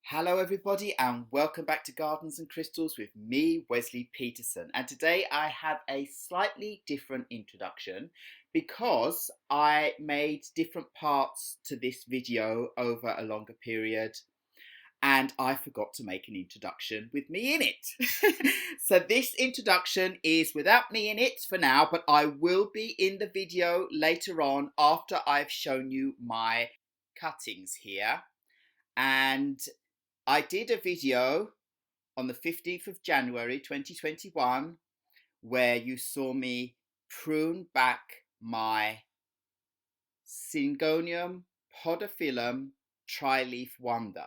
Hello everybody and welcome back to Gardens and Crystals with me, Wesley Peterson. And today I have a slightly different introduction because I made different parts to this video over a longer period and I forgot to make an introduction with me in it. So this introduction is without me in it for now, but I will be in the video later on after I've shown you my cuttings here. And I did a video on the 15th of January 2021 where you saw me prune back my Syngonium podophyllum Trileaf wonder.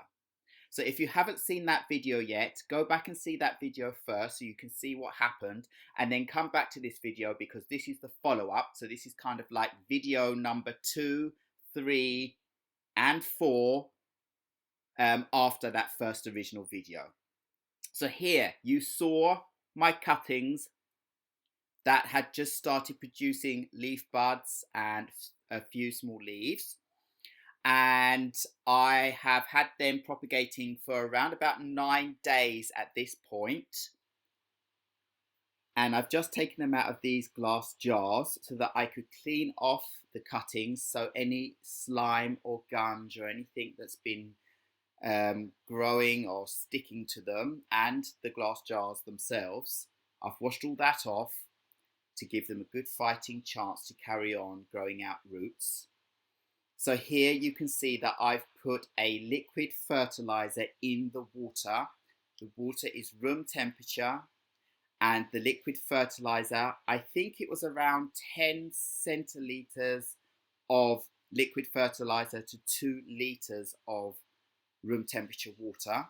So if you haven't seen that video yet, go back and see that video first so you can see what happened, and then come back to this video because this is the follow-up. So this is kind of like video number 2, 3 and 4 after that first original video. So here you saw my cuttings that had just started producing leaf buds and a few small leaves, and I have had them propagating for around about 9 days at this point. And I've just taken them out of these glass jars so that I could clean off the cuttings, so any slime or gunge or anything that's been growing or sticking to them, and the glass jars themselves, I've washed all that off to give them a good fighting chance to carry on growing out roots. So here you can see that I've put a liquid fertiliser in the water. The water is room temperature, and the liquid fertiliser, I think it was around 10 centilitres of liquid fertiliser to 2 litres of room temperature water.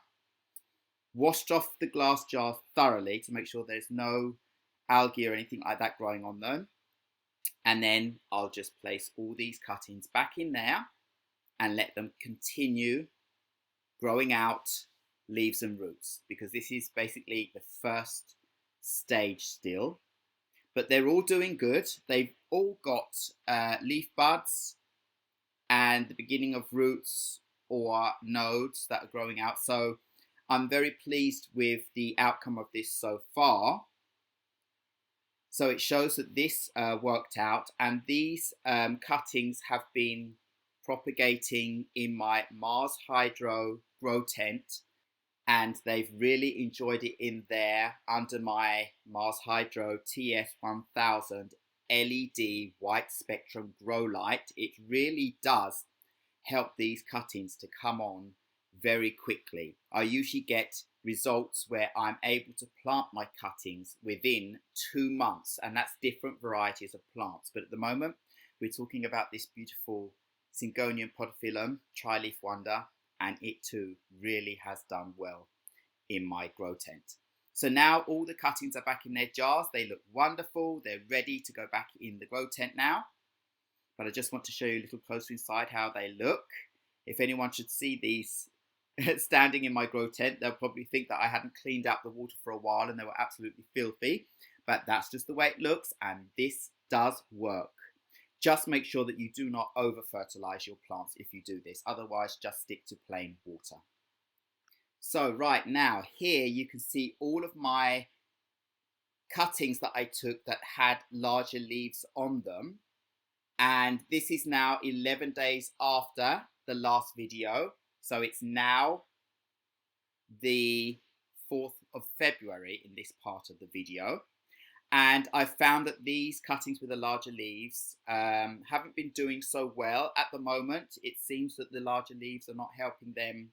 Washed off the glass jars thoroughly to make sure there's no algae or anything like that growing on them. And then I'll just place all these cuttings back in there and let them continue growing out leaves and roots, because this is basically the first stage still. But they're all doing good. They've all got leaf buds and the beginning of roots or nodes that are growing out. So I'm very pleased with the outcome of this so far. So it shows that this worked out, and these cuttings have been propagating in my MarsHydro grow tent, and they've really enjoyed it in there under my MarsHydro TS1000 LED white spectrum grow light. It really does help these cuttings to come on very quickly. I usually get results where I'm able to plant my cuttings within 2 months, and that's different varieties of plants. But at the moment, we're talking about this beautiful Syngonium podophyllum Trileaf wonder, and it too really has done well in my grow tent. So now all the cuttings are back in their jars. They look wonderful. They're ready to go back in the grow tent now. But I just want to show you a little closer inside how they look. If anyone should see these standing in my grow tent, they'll probably think that I hadn't cleaned out the water for a while and they were absolutely filthy. But that's just the way it looks, and this does work. Just make sure that you do not over fertilize your plants if you do this. Otherwise, just stick to plain water. So right now, here you can see all of my cuttings that I took that had larger leaves on them. And this is now 11 days after the last video. So it's now the 4th of February in this part of the video. And I found that these cuttings with the larger leaves haven't been doing so well at the moment. It seems that the larger leaves are not helping them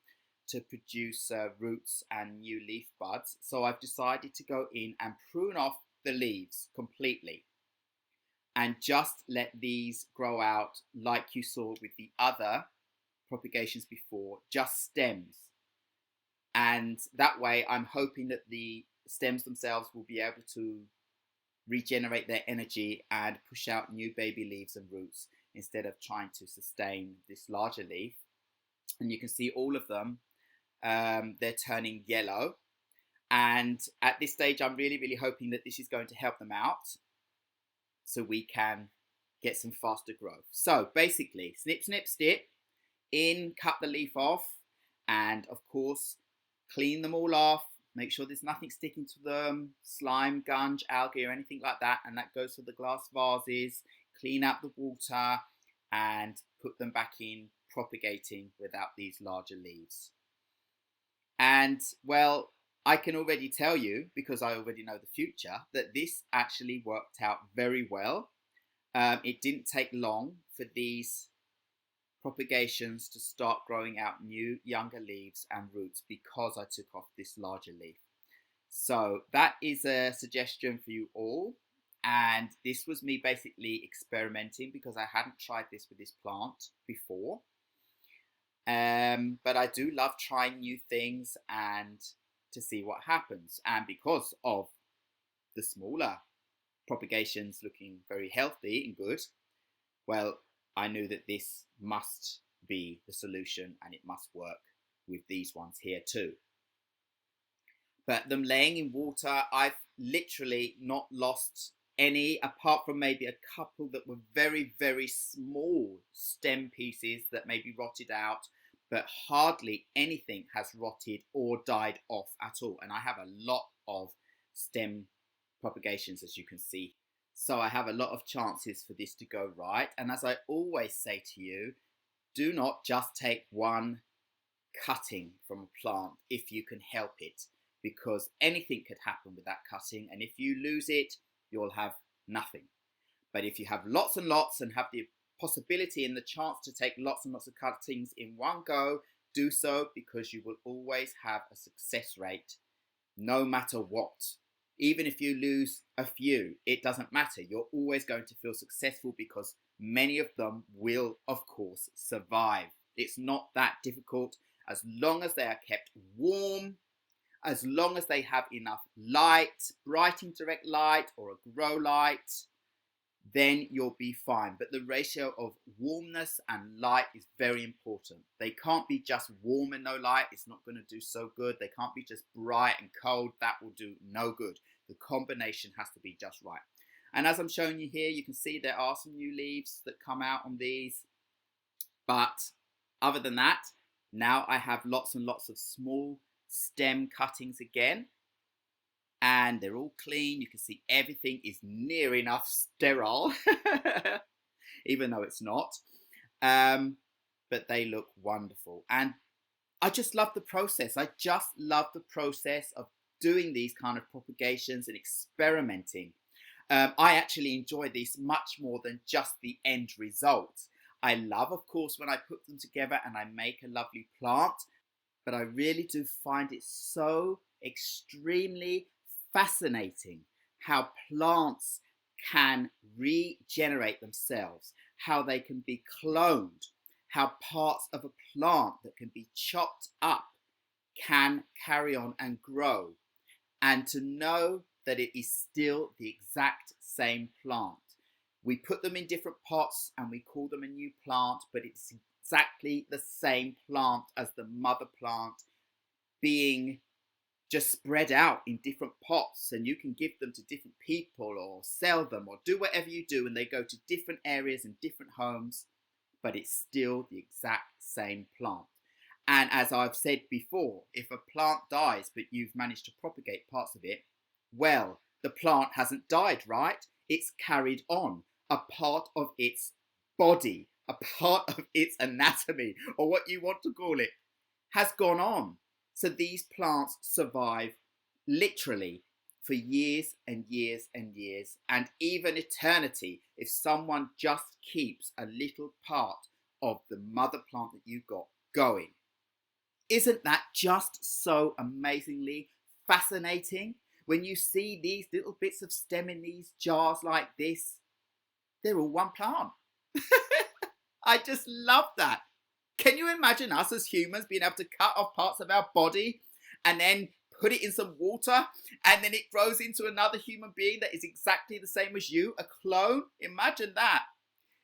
to produce roots and new leaf buds. So I've decided to go in and prune off the leaves completely and just let these grow out like you saw with the other propagations before, just stems. And that way I'm hoping that the stems themselves will be able to regenerate their energy and push out new baby leaves and roots instead of trying to sustain this larger leaf. And you can see all of them, they're turning yellow. And at this stage, I'm really hoping that this is going to help them out so we can get some faster growth. So basically, snip, snip, snip, in, cut the leaf off, And of course, clean them all off. Make sure there's nothing sticking to them, slime, gunge, algae, or anything like that. And that goes for the glass vases. Clean out the water and put them back in propagating without these larger leaves. And well, I can already tell you, because I already know the future, that this actually worked out very well. It didn't take long for these propagations to start growing out new younger leaves and roots because I took off this larger leaf. So that is a suggestion for you all. And this was me basically experimenting because I hadn't tried this with this plant before. But I do love trying new things and to see what happens. And because of the smaller propagations looking very healthy and good, well, I knew that this must be the solution and it must work with these ones here too. But them laying in water, I've literally not lost any, apart from maybe a couple that were very, very small stem pieces that maybe rotted out, but hardly anything has rotted or died off at all. And I have a lot of stem propagations, as you can see. So I have a lot of chances for this to go right. And as I always say to you, do not just take one cutting from a plant if you can help it, because anything could happen with that cutting. And if you lose it, you'll have nothing. But if you have lots and lots and have the possibility and the chance to take lots and lots of cuttings in one go, do so, because you will always have a success rate no matter what. Even if you lose a few, it doesn't matter. You're always going to feel successful because many of them will, of course, survive. It's not that difficult as long as they are kept warm, as long as they have enough light, bright indirect light or a grow light, then you'll be fine. But the ratio of warmness and light is very important. They can't be just warm and no light. It's not going to do so good. They can't be just bright and cold. That will do no good. The combination has to be just right. And as I'm showing you here, you can see there are some new leaves that come out on these. But other than that, now I have lots and lots of small stem cuttings again. And they're all clean. You can see everything is near enough sterile, even though it's not. But they look wonderful. And I just love the process. I just love the process of doing these kind of propagations and experimenting. I actually enjoy this much more than just the end result. I love, of course, when I put them together and I make a lovely plant, but I really do find it so extremely fascinating how plants can regenerate themselves, how they can be cloned, how parts of a plant that can be chopped up can carry on and grow, and to know that it is still the exact same plant. We put them in different pots and we call them a new plant, but it's exactly the same plant as the mother plant, being just spread out in different pots, and you can give them to different people or sell them or do whatever you do, and they go to different areas and different homes, but it's still the exact same plant. And as I've said before, if a plant dies but you've managed to propagate parts of it, well, the plant hasn't died, right? It's carried on. A part of its body, a part of its anatomy, or what you want to call it, has gone on. So these plants survive literally for years and years and years, and even eternity, if someone just keeps a little part of the mother plant that you've got going. Isn't that just so amazingly fascinating? When you see these little bits of stem in these jars like this, they're all one plant. I just love that. Can you imagine us as humans being able to cut off parts of our body and then put it in some water and then it grows into another human being that is exactly the same as you, a clone? Imagine that.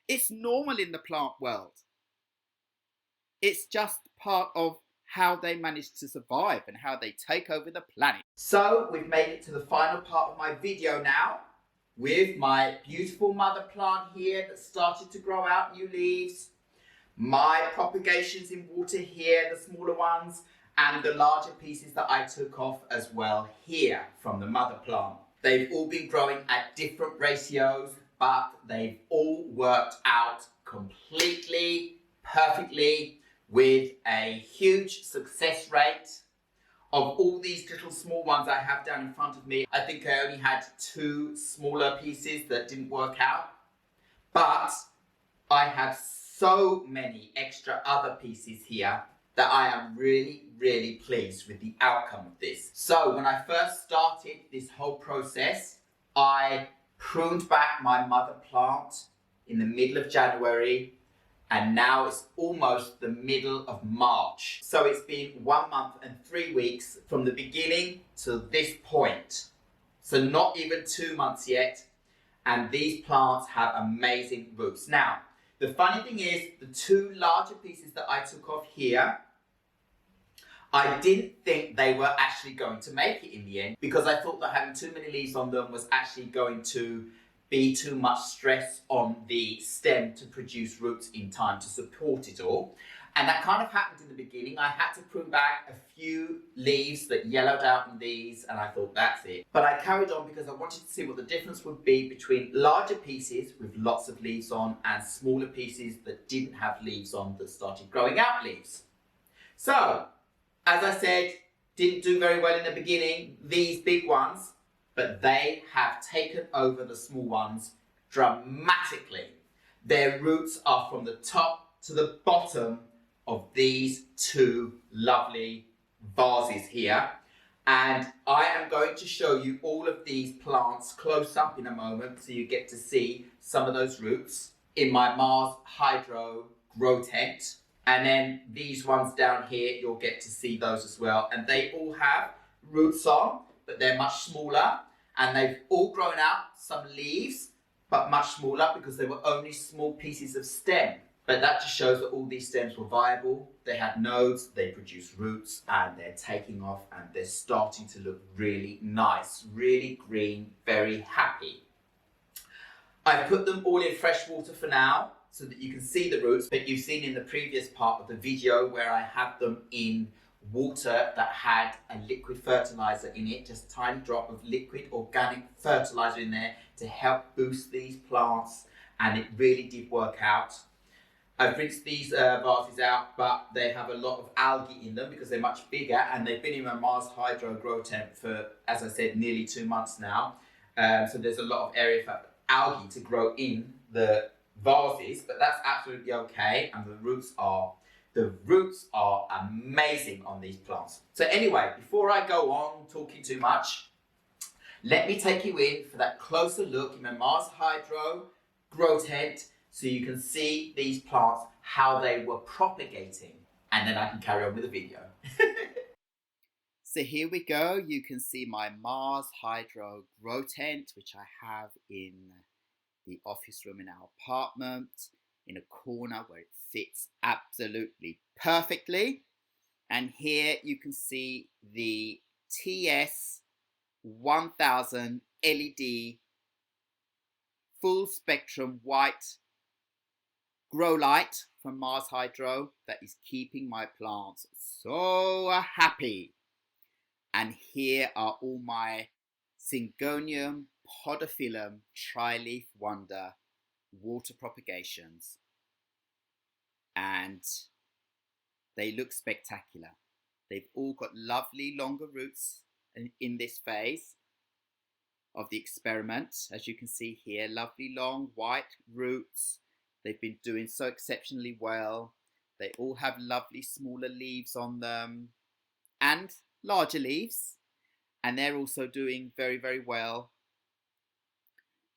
It's normal in the plant world. It's just part of how they manage to survive and how they take over the planet. So we've made it to the final part of my video now with my beautiful mother plant here that started to grow out new leaves. My propagations in water here, the smaller ones, and the larger pieces that I took off as well here from the mother plant. They've all been growing at different ratios, but they've all worked out completely, perfectly, with a huge success rate. Of all these little small ones I have down in front of me, I think I only had 2 smaller pieces that didn't work out. But I have so many extra other pieces here that I am really, really pleased with the outcome of this. So when I first started this whole process, I pruned back my mother plant in the middle of January, and now it's almost the middle of March. So it's been 1 month and 3 weeks from the beginning to this point. So not even 2 months yet, and these plants have amazing roots. Now, the funny thing is, the 2 larger pieces that I took off here, I didn't think they were actually going to make it in the end, because I thought that having too many leaves on them was actually going to be too much stress on the stem to produce roots in time to support it all. And that kind of happened in the beginning. I had to prune back a few leaves that yellowed out in these, and I thought that's it. But I carried on because I wanted to see what the difference would be between larger pieces with lots of leaves on and smaller pieces that didn't have leaves on that started growing out leaves. So, as I said, didn't do very well in the beginning, these big ones, but they have taken over the small ones dramatically. Their roots are from the top to the bottom of these 2 lovely vases here. And I am going to show you all of these plants close up in a moment so you get to see some of those roots in my MarsHydro grow tent. And then these ones down here, you'll get to see those as well. And they all have roots on, but they're much smaller. And they've all grown out some leaves, but much smaller because they were only small pieces of stem. But that just shows that all these stems were viable. They had nodes, they produced roots, and they're taking off and they're starting to look really nice, really green, very happy. I've put them all in fresh water for now so that you can see the roots, but you've seen in the previous part of the video where I had them in water that had a liquid fertiliser in it, just a tiny drop of liquid organic fertiliser in there to help boost these plants, and it really did work out. I've rinsed these vases out, but they have a lot of algae in them because they're much bigger, and they've been in my MarsHydro grow tent for, as I said, nearly 2 months now. So there's a lot of area for algae to grow in the vases, but that's absolutely okay, and the roots are amazing on these plants. So anyway, before I go on talking too much, let me take you in for that closer look in my MarsHydro grow tent so you can see these plants, how they were propagating, and then I can carry on with the video. So here we go. You can see my MarsHydro grow tent, which I have in the office room in our apartment, in a corner where it fits absolutely perfectly. And here you can see the TS 1000 LED full spectrum white grow light from MarsHydro that is keeping my plants so happy. And here are all my Syngonium podophyllum Trileaf wonder water propagations, and they look spectacular. They've all got lovely longer roots in this phase of the experiment. As you can see here, lovely long white roots. They've been doing so exceptionally well. They all have lovely smaller leaves on them and larger leaves, and they're also doing very, very well.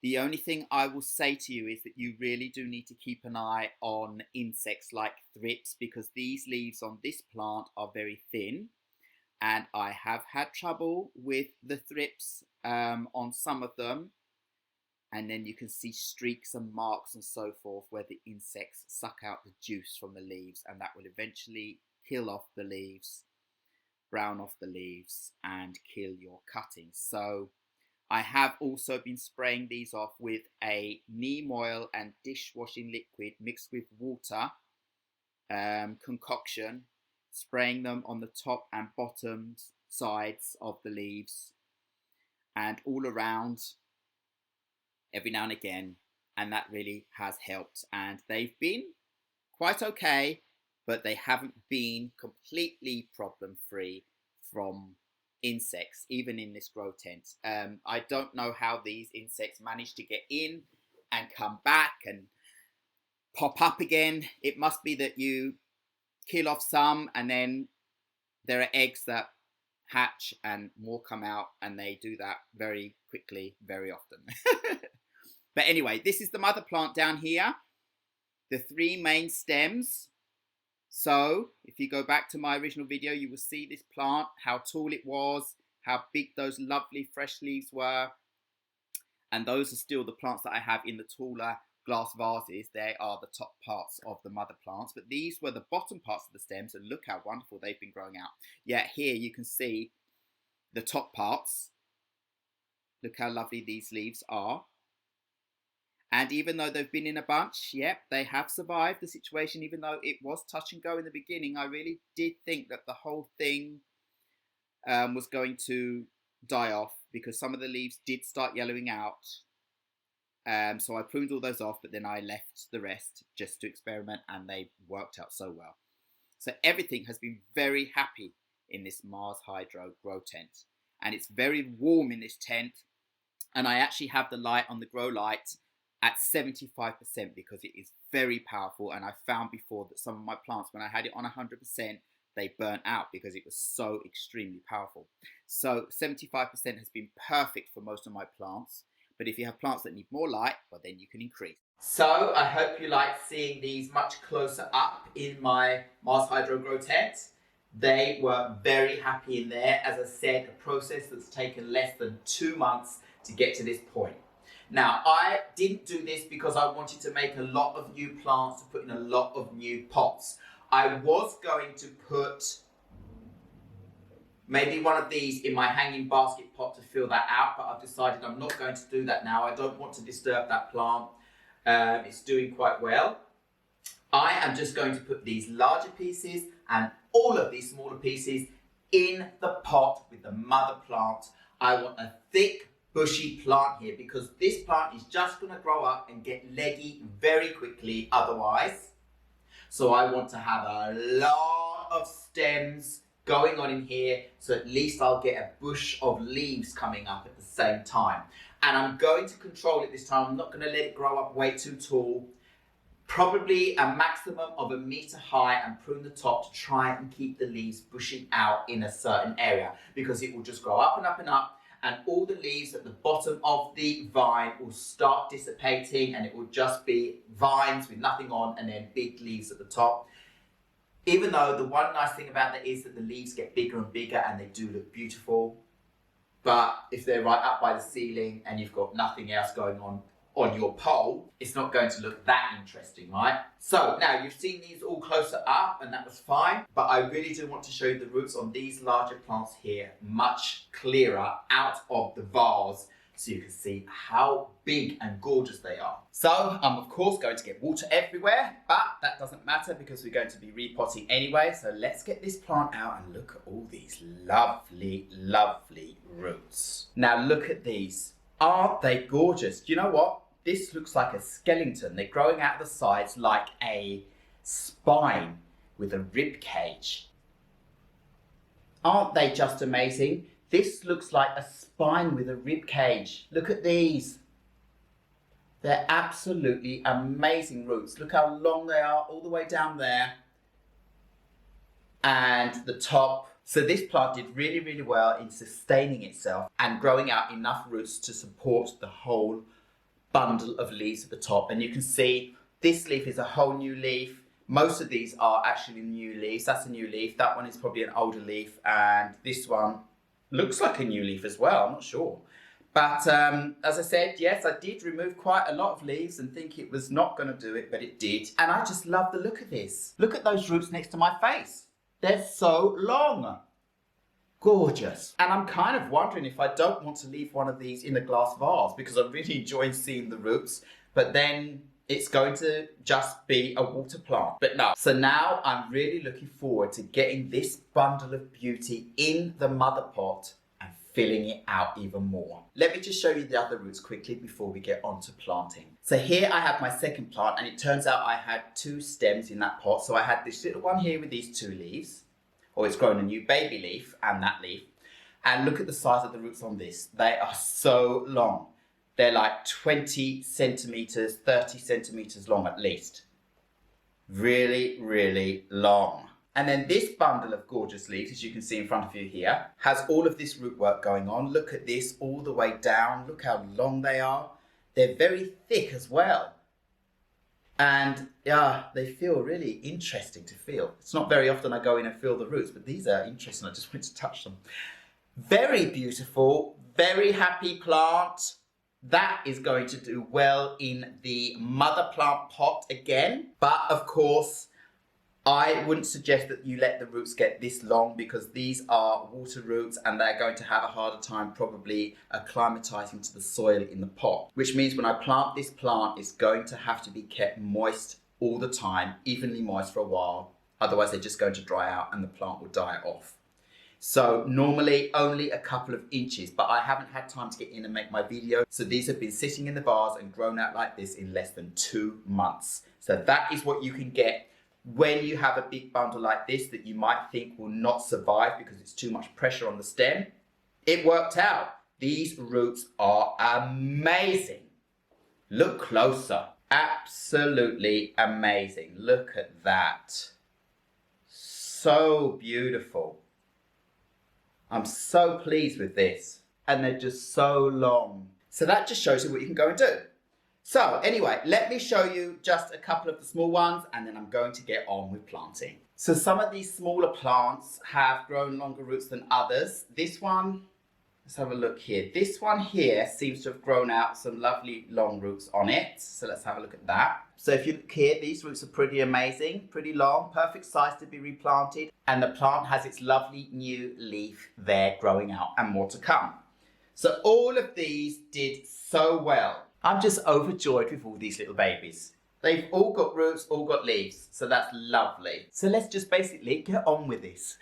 The only thing I will say to you is that you really do need to keep an eye on insects like thrips, because these leaves on this plant are very thin, and I have had trouble with the thrips on some of them, and then you can see streaks and marks and so forth where the insects suck out the juice from the leaves, and that will eventually kill off the leaves, brown off the leaves, and kill your cuttings. So I have also been spraying these off with a neem oil and dishwashing liquid mixed with water concoction, spraying them on the top and bottom sides of the leaves and all around every now and again, and that really has helped. And they've been quite okay, but they haven't been completely problem free from insects, even in this grow tent. I don't know how these insects manage to get in and come back and pop up again. It must be that you kill off some and then there are eggs that hatch and more come out, and they do that very quickly, very often. But anyway, this is the mother plant down here, the 3 main stems. So if you go back to my original video, you will see this plant, how tall it was, how big those lovely fresh leaves were. And those are still the plants that I have in the taller glass vases. They are the top parts of the mother plants, but these were the bottom parts of the stems, and look how wonderful they've been growing out. Yeah, here you can see the top parts. Look how lovely these leaves are. And even though they've been in a bunch, yep, they have survived the situation. Even though it was touch and go in the beginning, I really did think that the whole thing was going to die off, because some of the leaves did start yellowing out. So I pruned all those off, but then I left the rest just to experiment, and they worked out so well. So everything has been very happy in this MarsHydro grow tent. And it's very warm in this tent. And I actually have the light on the grow light at 75% because it is very powerful. And I found before that some of my plants, when I had it on 100%, they burnt out because it was so extremely powerful. So 75% has been perfect for most of my plants. But if you have plants that need more light, well, then you can increase. So I hope you like seeing these much closer up in my MarsHydro grow tent. They were very happy in there. As I said, a process that's taken less than 2 months to get to this point. Now, I didn't do this because I wanted to make a lot of new plants to put in a lot of new pots. I was going to put maybe one of these in my hanging basket pot to fill that out, but I've decided I'm not going to do that now. I don't want to disturb that plant. It's doing quite well. I am just going to put these larger pieces and all of these smaller pieces in the pot with the mother plant. I want a thick, bushy plant here because this plant is just going to grow up and get leggy very quickly otherwise. So I want to have a lot of stems going on in here, so at least I'll get a bush of leaves coming up at the same time. And I'm going to control it this time. I'm not going to let it grow up way too tall. Probably a maximum of 1 meter high, and prune the top to try and keep the leaves bushing out in a certain area, because it will just grow up and up and up, and all the leaves at the bottom of the vine will start dissipating, and it will just be vines with nothing on and then big leaves at the top. Even though the one nice thing about that is that the leaves get bigger and bigger and they do look beautiful. But if they're right up by the ceiling and you've got nothing else going on your pole, it's not going to look that interesting, right? So now you've seen these all closer up and that was fine, but I really do want to show you the roots on these larger plants here, much clearer out of the vase, so you can see how big and gorgeous they are. So I'm of course going to get water everywhere, but that doesn't matter because we're going to be repotting anyway. So let's get this plant out and look at all these lovely, lovely roots. Now look at these. Aren't they gorgeous? Do you know what? This looks like a skeleton. They're growing out the sides like a spine with a rib cage. Aren't they just amazing? This looks like a spine with a rib cage. Look at these. They're absolutely amazing roots. Look how long they are, all the way down there. And the top. So this plant did really, really well in sustaining itself and growing out enough roots to support the whole bundle of leaves at the top. And you can see this leaf is a whole new leaf. Most of these are actually new leaves. That's a new leaf. That one is probably an older leaf. And this one looks like a new leaf as well, I'm not sure. But as I said, yes, I did remove quite a lot of leaves and think it was not going to do it, but it did. And I just love the look of this. Look at those roots next to my face. They're so long. Gorgeous. And I'm kind of wondering if I don't want to leave one of these in a glass vase, because I'm really enjoying seeing the roots. But then it's going to just be a water plant. But no. So now I'm really looking forward to getting this bundle of beauty in the mother pot and filling it out even more. Let me just show you the other roots quickly before we get on to planting. So here I have my second plant, and it turns out I had 2 stems in that pot. So I had this little one here with these 2 leaves, or it's grown a new baby leaf and that leaf. And look at the size of the roots on this. They are so long. They're like 20 centimeters, 30 centimeters long at least. Really, really long. And then this bundle of gorgeous leaves, as you can see in front of you here, has all of this root work going on. Look at this all the way down. Look how long they are. They're very thick as well. And yeah, they feel really interesting to feel. It's not very often I go in and feel the roots, but these are interesting. I just want to touch them. Very beautiful, very happy plant. That is going to do well in the mother plant pot again. But of course, I wouldn't suggest that you let the roots get this long, because these are water roots and they're going to have a harder time probably acclimatizing to the soil in the pot. Which means when I plant this plant, it's going to have to be kept moist all the time, evenly moist for a while. Otherwise they're just going to dry out and the plant will die off. So normally only a couple of inches, but I haven't had time to get in and make my video. So these have been sitting in the vase and grown out like this in less than 2 months. So that is what you can get when you have a big bundle like this that you might think will not survive because it's too much pressure on the stem. It worked out. These roots are amazing. Look closer. Absolutely amazing. Look at that. So beautiful. I'm so pleased with this. And they're just so long. So that just shows you what you can go and do. So anyway, let me show you just a couple of the small ones and then I'm going to get on with planting. So some of these smaller plants have grown longer roots than others. This one, let's have a look here. This one here seems to have grown out some lovely long roots on it. So let's have a look at that. So if you look here, these roots are pretty amazing, pretty long, perfect size to be replanted. And the plant has its lovely new leaf there growing out and more to come. So all of these did so well. I'm just overjoyed with all these little babies. They've all got roots, all got leaves, so that's lovely. So let's just basically get on with this.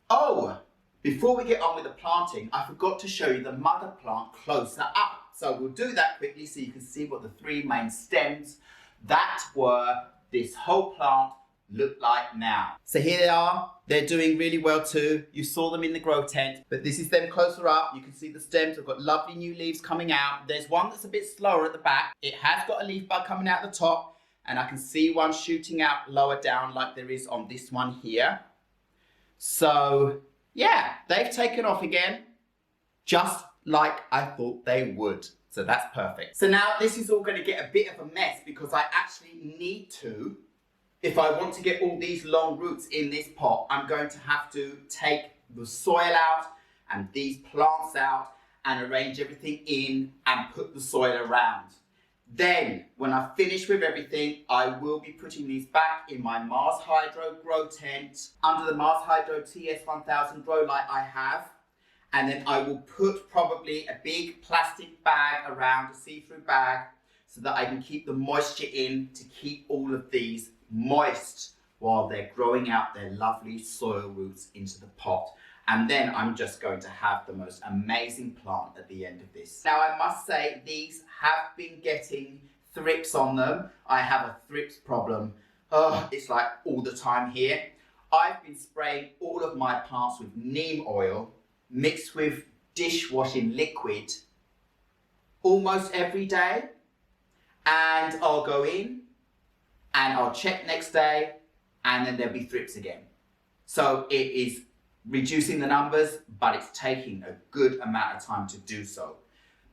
Oh, before we get on with the planting, I forgot to show you the mother plant closer up. So we'll do that quickly so you can see what the 3 main stems that were this whole plant look like now. So here they are. They're doing really well too. You saw them in the grow tent, but this is them closer up. You can see the stems have got lovely new leaves coming out. There's one that's a bit slower at the back. It has got a leaf bud coming out the top, and I can see one shooting out lower down like there is on this one here. So yeah, they've taken off again, just like I thought they would. So that's perfect. So now this is all going to get a bit of a mess because I actually need to, if I want to get all these long roots in this pot, I'm going to have to take the soil out and these plants out and arrange everything in and put the soil around. Then, when I finish with everything, I will be putting these back in my MarsHydro grow tent under the MarsHydro TS1000 grow light I have. And then I will put probably a big plastic bag around, a see-through bag, so that I can keep the moisture in to keep all of these moist while they're growing out their lovely soil roots into the pot. And then I'm just going to have the most amazing plant at the end of this. Now I must say these have been getting thrips on them. I have a thrips problem. Oh, it's like all the time here. I've been spraying all of my plants with neem oil mixed with dishwashing liquid almost every day. And I'll go in and I'll check next day and then there'll be thrips again. So it is reducing the numbers, but it's taking a good amount of time to do so.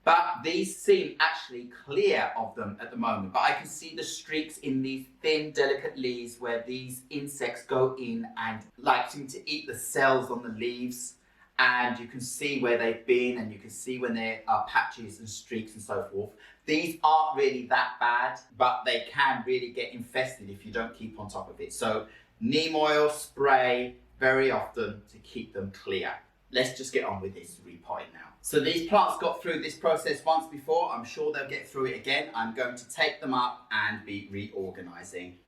But these seem actually clear of them at the moment, but I can see the streaks in these thin, delicate leaves where these insects go in and like seem to eat the cells on the leaves. And you can see where they've been and you can see when there are patches and streaks and so forth. These aren't really that bad, but they can really get infested if you don't keep on top of it. So neem oil spray very often to keep them clear. let's just get on with this repotting now. So these plants got through this process once before. I'm sure they'll get through it again. I'm going to take them up and be reorganizing.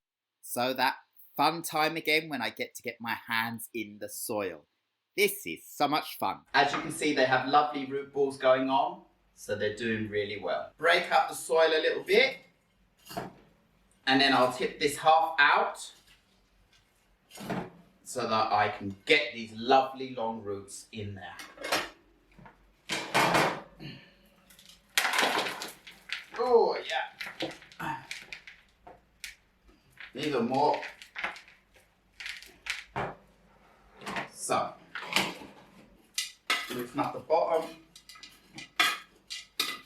So that fun time again when I get to get my hands in the soil. This is so much fun. As you can see, they have lovely root balls going on, so they're doing really well. Break up the soil a little bit, and then I'll tip this half out so that I can get these lovely long roots in there. Oh yeah. Even more. So, loosen up the bottom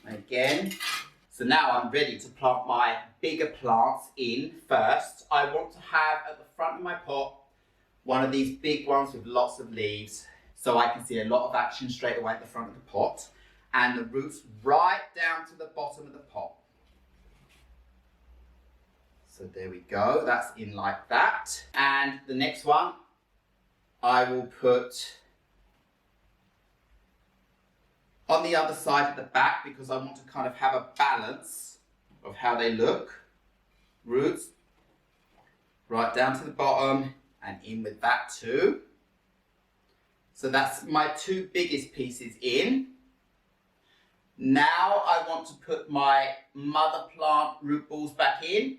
again. So now I'm ready to plant my bigger plants in first. I want to have at the front of my pot one of these big ones with lots of leaves, so I can see a lot of action straight away at the front of the pot, and the roots right down to the bottom of the pot. So there we go, that's in like that. And the next one I will put on the other side at the back, because I want to kind of have a balance of how they look. Roots right down to the bottom and in with that too. So that's my two biggest pieces in. Now I want to put my mother plant root balls back in.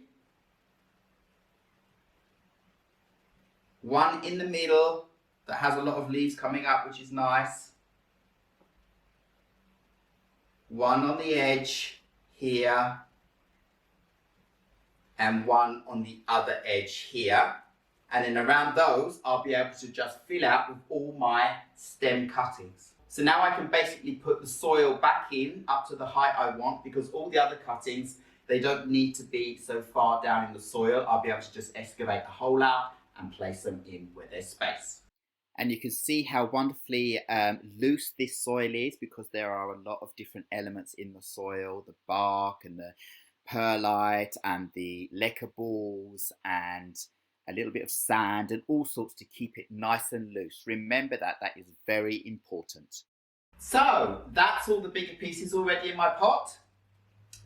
One in the middle that has a lot of leaves coming up, which is nice. One on the edge here, and one on the other edge here. And then around those, I'll be able to just fill out with all my stem cuttings. So now I can basically put the soil back in up to the height I want, because all the other cuttings, they don't need to be so far down in the soil. I'll be able to just excavate a hole out and place them in where there's space. And you can see how wonderfully loose this soil is, because there are a lot of different elements in the soil, the bark and the perlite and the leca balls and a little bit of sand and all sorts to keep it nice and loose. Remember that, that is very important. So that's all the bigger pieces already in my pot.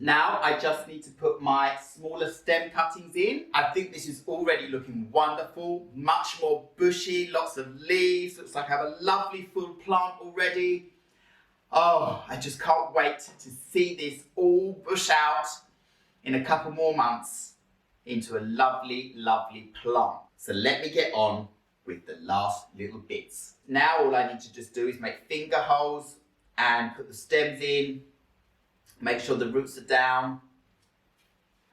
Now I just need to put my smaller stem cuttings in. I think this is already looking wonderful, much more bushy, lots of leaves. Looks like I have a lovely full plant already. Oh, I just can't wait to see this all bush out in a couple more months into a lovely, lovely plant. So let me get on with the last little bits. Now all I need to just do is make finger holes and put the stems in. Make sure the roots are down,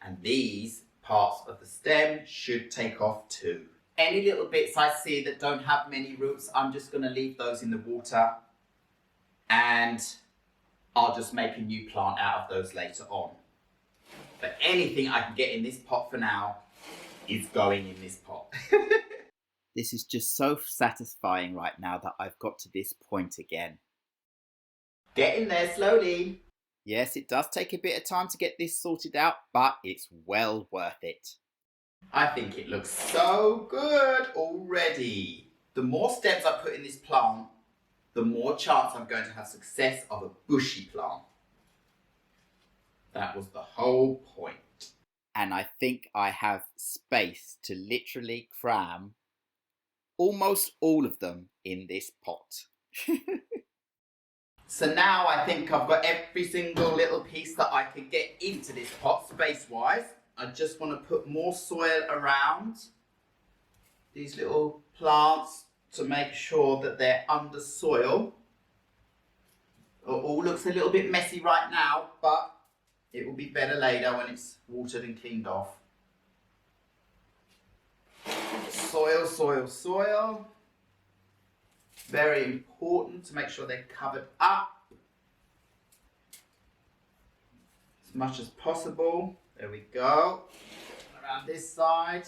and these parts of the stem should take off too. Any little bits I see that don't have many roots, I'm just going to leave those in the water, and I'll just make a new plant out of those later on. But anything I can get in this pot for now is going in this pot. This is just so satisfying right now that I've got to this point again. Get in there slowly. Yes, it does take a bit of time to get this sorted out, but it's well worth it. I think it looks so good already. The more stems I put in this plant, the more chance I'm going to have success of a bushy plant. That was the whole point. And I think I have space to literally cram almost all of them in this pot. So now I think I've got every single little piece that I can get into this pot space-wise. I just want to put more soil around these little plants to make sure that they're under soil. It all looks a little bit messy right now, but it will be better later when it's watered and cleaned off. Soil, soil, soil. Very important to make sure they're covered up as much as possible. There we go. Around this side.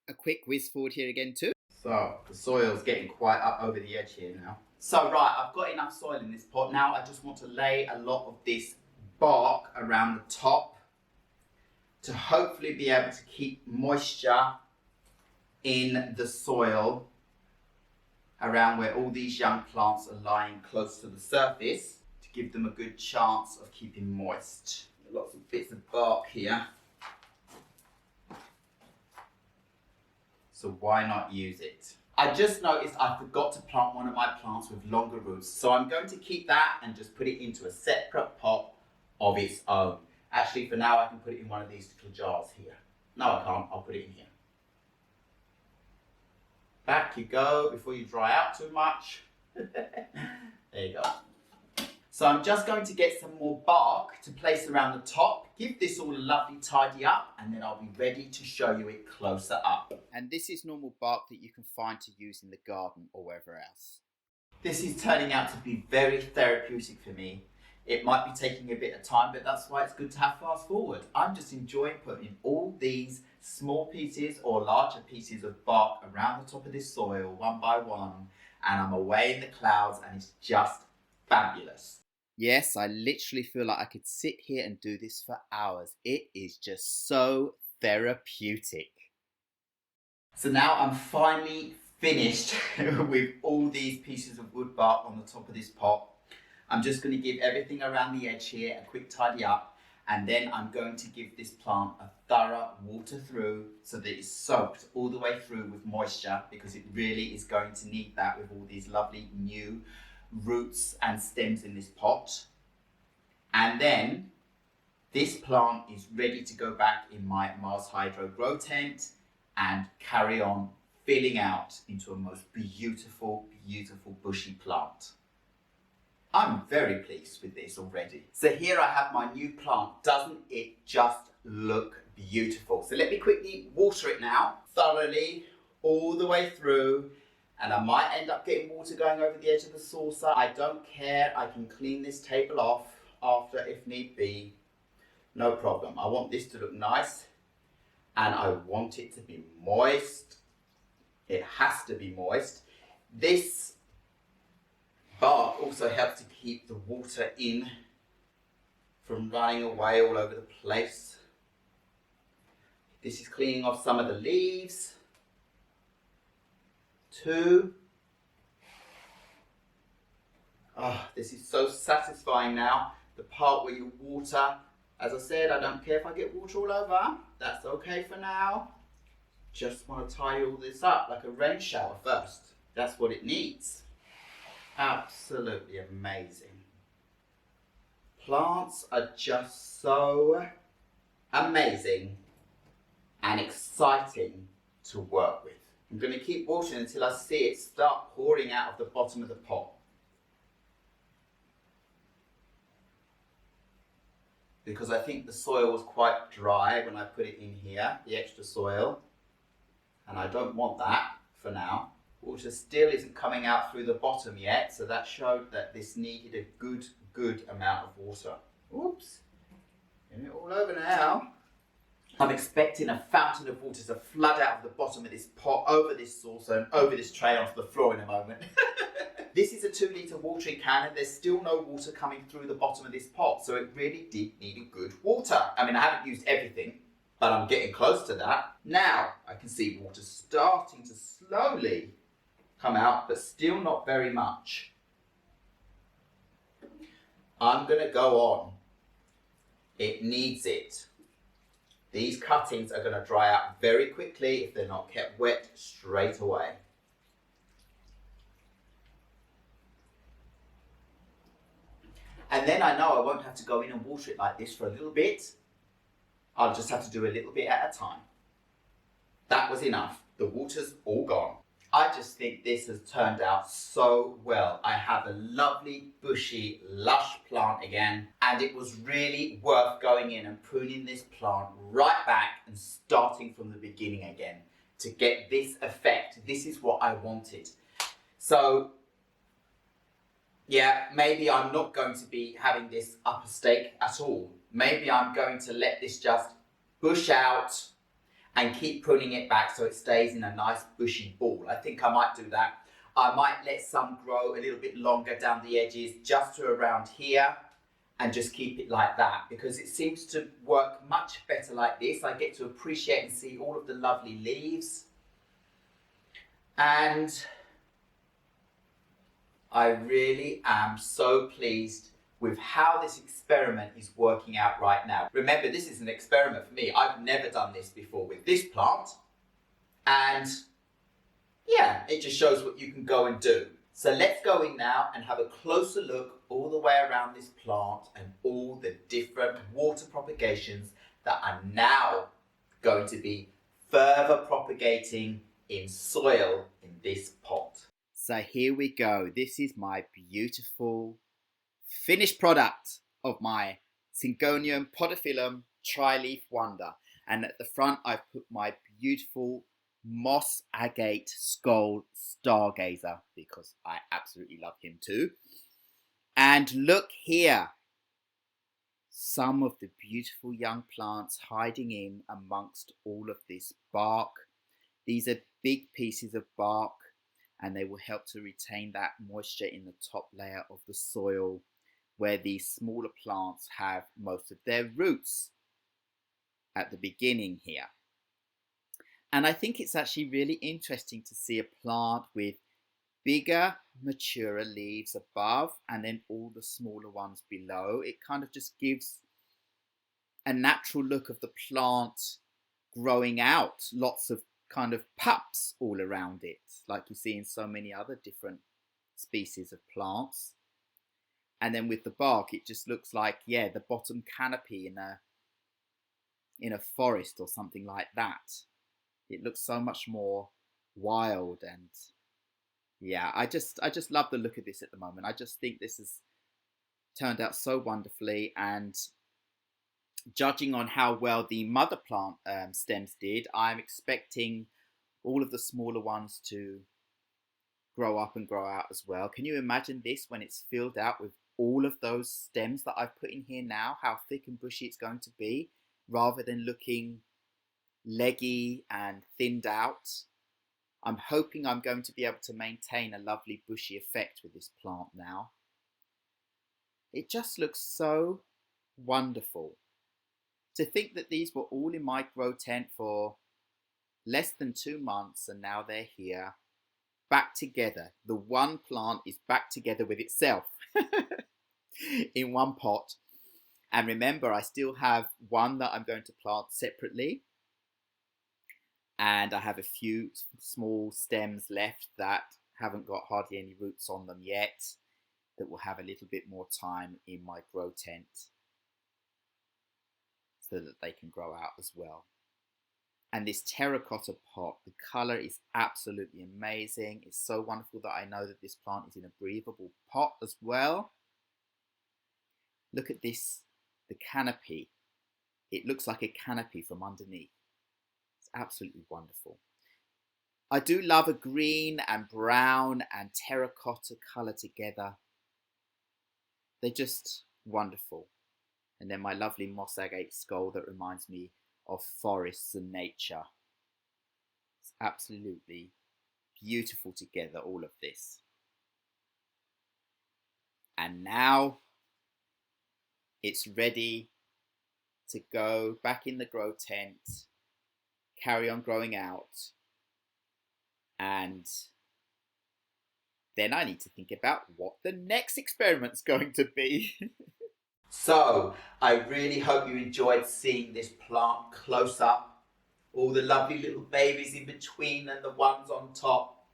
A quick whiz forward here again too. So the soil's getting quite up over the edge here now. So right, I've got enough soil in this pot. Now I just want to lay a lot of this bark around the top to hopefully be able to keep moisture in the soil around where all these young plants are lying close to the surface to give them a good chance of keeping moist. Lots of bits of bark here, so why not use it? I just noticed I forgot to plant one of my plants with longer roots, so I'm going to keep that and just put it into a separate pot of its own. Actually, for now I can put it in one of these little jars here. No, I can't, I'll put it in here. Back you go before you dry out too much. There you go. So I'm just going to get some more bark to place around the top, give this all a lovely tidy up, and then I'll be ready to show you it closer up. And this is normal bark that you can find to use in the garden or wherever else. This is turning out to be very therapeutic for me. It might be taking a bit of time, but that's why it's good to have fast forward. I'm just enjoying putting all these small pieces or larger pieces of bark around the top of this soil one by one, and I'm away in the clouds, and it's just fabulous. Yes, I literally feel like I could sit here and do this for hours. It is just so therapeutic. So now I'm finally finished with all these pieces of wood bark on the top of this pot. I'm just going to give everything around the edge here a quick tidy up, and then I'm going to give this plant a thorough water through so that it's soaked all the way through with moisture, because it really is going to need that with all these lovely new roots and stems in this pot. And then this plant is ready to go back in my MarsHydro grow tent and carry on filling out into a most beautiful, beautiful bushy plant. I'm very pleased with this already. So here I have my new plant. Doesn't it just look beautiful? So let me quickly water it now, thoroughly, all the way through. And I might end up getting water going over the edge of the saucer. I don't care. I can clean this table off after if need be. No problem. I want this to look nice, and I want it to be moist. It has to be moist. This bark also helps to keep the water in from running away all over the place. This is cleaning off some of the leaves too. Oh, this is so satisfying now. The part where you water, as I said, I don't care if I get water all over. That's okay for now. Just want to tidy all this up like a rain shower first. That's what it needs. Absolutely amazing. Plants are just so amazing and exciting to work with. I'm going to keep watering until I see it start pouring out of the bottom of the pot. Because I think the soil was quite dry when I put it in here, the extra soil. And I don't want that for now. Water still isn't coming out through the bottom yet, so that showed that this needed a good amount of water. Oops, getting it all over now. I'm expecting a fountain of water to flood out of the bottom of this pot, over this saucer and over this tray onto the floor in a moment. This is a 2 litre watering can, and there's still no water coming through the bottom of this pot, so it really did need a good water. I mean, I haven't used everything, but I'm getting close to that. Now I can see water starting to slowly come out, but still not very much. I'm going to go on. It needs it. These cuttings are going to dry out very quickly if they're not kept wet straight away. And then I know I won't have to go in and water it like this for a little bit. I'll just have to do a little bit at a time. That was enough. The water's all gone. I just think this has turned out so well. I have a lovely, bushy, lush plant again, and it was really worth going in and pruning this plant right back and starting from the beginning again to get this effect. This is what I wanted. So, yeah, maybe I'm not going to be having this upper stake at all. Maybe I'm going to let this just bush out and keep pruning it back so it stays in a nice bushy ball. I think I might do that. I might let some grow a little bit longer down the edges just to around here and just keep it like that, because it seems to work much better like this. I get to appreciate and see all of the lovely leaves. And I really am so pleased with how this experiment is working out right now. Remember, this is an experiment for me. I've never done this before with this plant. And yeah, it just shows what you can go and do. So let's go in now and have a closer look all the way around this plant and all the different water propagations that are now going to be further propagating in soil in this pot. So here we go. This is my beautiful finished product of my Syngonium podophyllum Trileaf wonder. And at the front I've put my beautiful moss agate skull stargazer because I absolutely love him too. And look here, some of the beautiful young plants hiding in amongst all of this bark. These are big pieces of bark and they will help to retain that moisture in the top layer of the soil where these smaller plants have most of their roots at the beginning here. And I think it's actually really interesting to see a plant with bigger, maturer leaves above and then all the smaller ones below. It kind of just gives a natural look of the plant growing out, lots of kind of pups all around it, like you see in so many other different species of plants. And then with the bark, it just looks like, yeah, the bottom canopy in a forest or something like that. It looks so much more wild, and yeah, I just love the look of this at the moment. I just think this has turned out so wonderfully, and judging on how well the mother plant stems did, I'm expecting all of the smaller ones to grow up and grow out as well. Can you imagine this when it's filled out with all of those stems that I've put in here now, how thick and bushy it's going to be, rather than looking leggy and thinned out? I'm hoping I'm going to be able to maintain a lovely bushy effect with this plant now. It just looks so wonderful. To think that these were all in my grow tent for less than 2 months and now they're here, back together. The one plant is back together with itself in one pot. And remember, I still have one that I'm going to plant separately. And I have a few small stems left that haven't got hardly any roots on them yet, that will have a little bit more time in my grow tent so that they can grow out as well. And this terracotta pot, the colour is absolutely amazing. It's so wonderful that I know that this plant is in a breathable pot as well. Look at this, the canopy. It looks like a canopy from underneath. It's absolutely wonderful. I do love a green and brown and terracotta colour together. They're just wonderful. And then my lovely moss agate skull that reminds me of forests and nature. It's absolutely beautiful together, all of this. And now it's ready to go back in the grow tent, carry on growing out, and then I need to think about what the next experiment's going to be. So, I really hope you enjoyed seeing this plant close up. All the lovely little babies in between and the ones on top.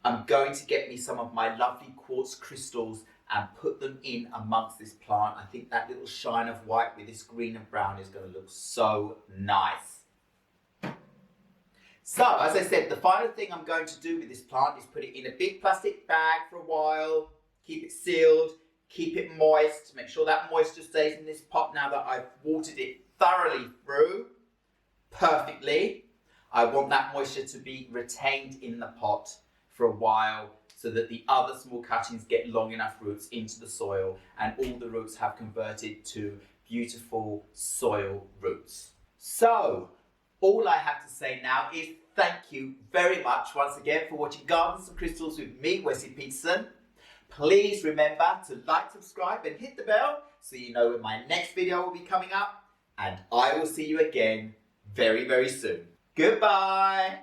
I'm going to get me some of my lovely quartz crystals and put them in amongst this plant. I think that little shine of white with this green and brown is going to look so nice. So, as I said, the final thing I'm going to do with this plant is put it in a big plastic bag for a while, keep it sealed, keep it moist, make sure that moisture stays in this pot now that I've watered it thoroughly through, perfectly. I want that moisture to be retained in the pot for a while so that the other small cuttings get long enough roots into the soil and all the roots have converted to beautiful soil roots. So, all I have to say now is thank you very much once again for watching Gardens and Crystals with me, Wesley Peterson. Please remember to like, subscribe and hit the bell so you know when my next video will be coming up, and I will see you again very, very soon. Goodbye!